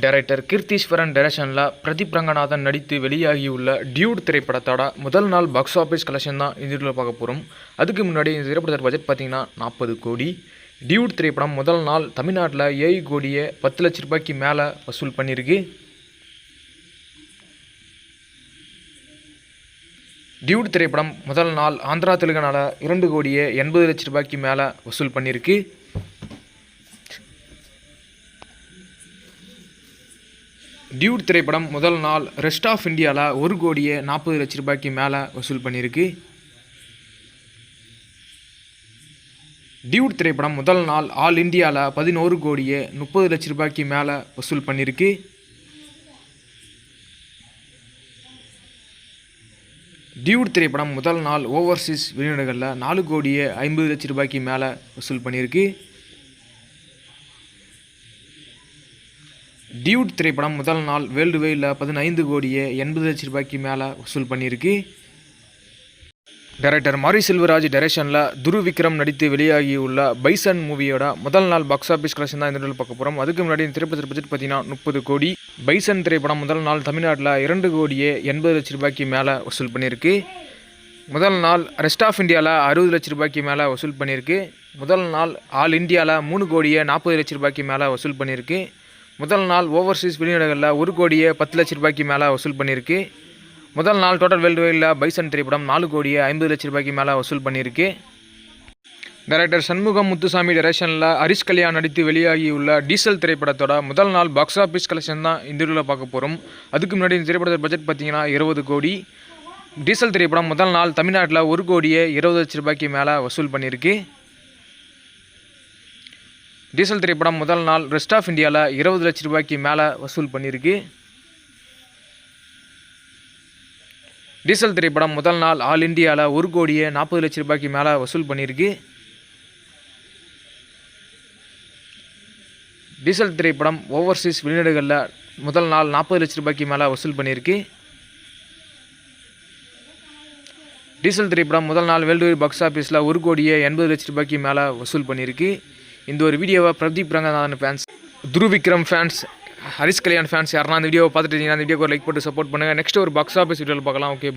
Director Keertheeswaran டைரக்ஷனில் பிரதீப் ரங்கநாதன் நடித்து வெளியாகியுள்ள டியூட் திரைப்படத்தோட முதல் நாள் பாக்ஸ் ஆஃபீஸ் கலெக்ஷன் தான் இந்த வீடியோவில் பார்க்க போகிறோம். அதுக்கு முன்னாடி இந்த திரைப்படத்தோட பட்ஜெட் பார்த்தீங்கன்னா 40 கோடி. டியூட் திரைப்படம் முதல் நாள் தமிழ்நாட்டில் 7 கோடியே 10 லட்ச ரூபாய்க்கு மேலே வசூல் பண்ணியிருக்கு. டியூட் திரைப்படம் முதல் நாள் ஆந்திரா தெலுங்கானால 2 கோடியே 80 லட்ச ரூபாய்க்கு மேலே வசூல் பண்ணியிருக்கு. டியூட் திரைப்படம் முதல் நாள் ரெஸ்ட் ஆஃப் இந்தியாவில் 1 கோடியே 40 லட்ச ரூபாய்க்கு மேலே வசூல் பண்ணியிருக்கு. டியூட் திரைப்படம் முதல் நாள் ஆல் இந்தியாவில் 11 கோடியே 30 லட்ச ரூபாய்க்கு மேலே வசூல் பண்ணியிருக்கு. டியூட் திரைப்படம் முதல் நாள் ஓவர்சீஸ் வெளிநாடுகளில் 4 கோடியே 50 லட்ச ரூபாய்க்கு மேலே வசூல் பண்ணியிருக்கு. டியூட் திரைப்படம் முதல் நாள் வேர்ல்டு வைடில் 15 கோடியே 80 லட்ச ரூபாய்க்கு மேலே வசூல் பண்ணியிருக்கு. டைரக்டர் மாரி செல்வராஜ் டைரக்ஷனில் துருவ் விக்ரம் நடித்து வெளியாகியுள்ள பைசன் மூவியோட முதல் நாள் பாக்ஸ் ஆஃபீஸ் கலெக்ஷன் தான் இந்த வீடியோவில் பார்க்க போகிறோம். அதுக்கு முன்னாடி இந்த திரைப்படத்தின் பட்ஜெட் பார்த்தீங்கன்னா 30 கோடி. பைசன் திரைப்படம் முதல் நாள் தமிழ்நாட்டில் 2 கோடியே 80 லட்ச ரூபாய்க்கு மேலே வசூல் பண்ணியிருக்கு. முதல் நாள் ரெஸ்ட் ஆஃப் இந்தியாவில் 60 லட்ச ரூபாய்க்கு மேலே வசூல் பண்ணியிருக்கு. முதல் நாள் ஆல் இந்தியாவில் 3 கோடியே 40 லட்ச ரூபாய்க்கு மேலே வசூல் பண்ணியிருக்கு. முதல் நாள் ஓவர்சீஸ் வெளிநாடுகளில் 1 கோடியே 10 லட்ச ரூபாய்க்கு மேலே வசூல் பண்ணியிருக்கு. முதல் நாள் டோட்டல் வேர்ல்டு வைடில் பைசன் திரைப்படம் 4 கோடியே 50 லட்ச ரூபாய்க்கு மேலே வசூல் பண்ணியிருக்கு. டைரக்டர் சண்முகம் முத்துசாமி டைரக்ஷனில் ஹரிஷ் கல்யாண் நடித்து வெளியாகியுள்ள டீசல் திரைப்படத்தோட முதல் நாள் பாக்ஸ் ஆஃபீஸ் கலெக்ஷன் தான் இந்த வீடியோவில் பார்க்க போகிறோம். அதுக்கு முன்னாடி இந்த திரைப்படத்தோட பட்ஜெட் பார்த்தீங்கன்னா 20 கோடி. டீசல் திரைப்படம் முதல் நாள் தமிழ்நாட்டில் 1 கோடியே 20 லட்ச ரூபாய்க்கு மேலே வசூல் பண்ணியிருக்கு. டீசல் திரைப்படம் முதல் நாள் ரெஸ்ட் ஆஃப் இந்தியாவில் 20 லட்ச ரூபாய்க்கு மேலே வசூல் பண்ணியிருக்கு. டீசல் திரைப்படம் முதல் நாள் ஆல் இந்தியாவில் 1 கோடியே 40 லட்ச ரூபாய்க்கு மேலே வசூல் பண்ணியிருக்கு. டீசல் திரைப்படம் ஓவர்சீஸ் வெளிநாடுகளில் முதல் நாள் 40 லட்ச ரூபாய்க்கு மேலே வசூல் பண்ணியிருக்கு. டீசல் திரைப்படம் முதல் நாள் வேர்ல்டு வைட் பாக்ஸ் ஆஃபீஸில் 1 கோடியே 80 லட்ச ரூபாய்க்கு மேலே வசூல் பண்ணியிருக்கு. இந்த ஒரு வீடியோவை Pradeep Ranganathan fans, Dhruv Vikram fans, Harish Kalyan fans யாருன்னா இந்த வீடியோவை பார்த்துட்டு இருந்தீங்கன்னா இந்த வீடியோக்கு ஒரு லைக் போட்டு சப்போர்ட் பண்ணுங்கள். நெக்ஸ்ட் ஒரு பாக்ஸ் ஆஃபீஸ் வீடியோவில் பார்க்கலாம். ஓகே.